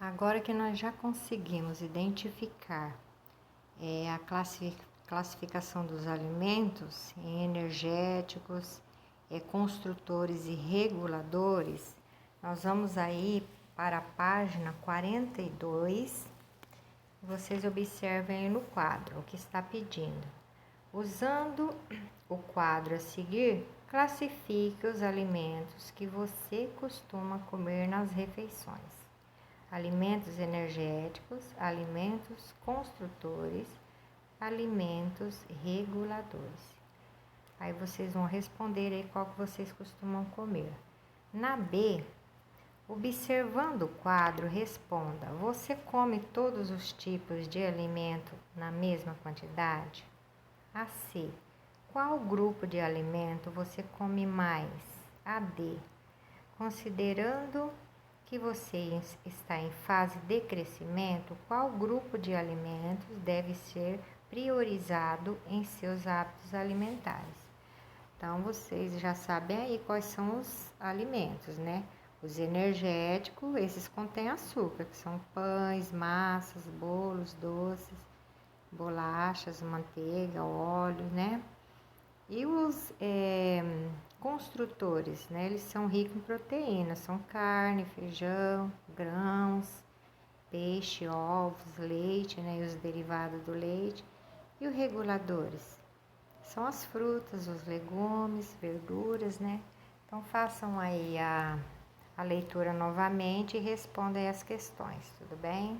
Agora que nós já conseguimos identificar a classificação dos alimentos em energéticos, construtores e reguladores, nós vamos aí para a página 42. Vocês observem aí no quadro o que está pedindo. Usando o quadro a seguir, classifique os alimentos que você costuma comer nas refeições. Alimentos energéticos, alimentos construtores, alimentos reguladores. Aí vocês vão responder aí qual que vocês costumam comer. Na B, observando o quadro, responda: você come todos os tipos de alimento na mesma quantidade? A C, qual grupo de alimento você come mais? A D, considerando que você está em fase de crescimento, qual grupo de alimentos deve ser priorizado em seus hábitos alimentares? Então, vocês já sabem aí quais são os alimentos, né? Os energéticos, esses contêm açúcar, que são pães, massas, bolos, doces, bolachas, manteiga, óleo, né? E os construtores, né? Eles são ricos em proteínas, são carne, feijão, grãos, peixe, ovos, leite, né? E os derivados do leite. E os reguladores são as frutas, os legumes, verduras, né? Então, façam aí a leitura novamente e respondam aí as questões, tudo bem?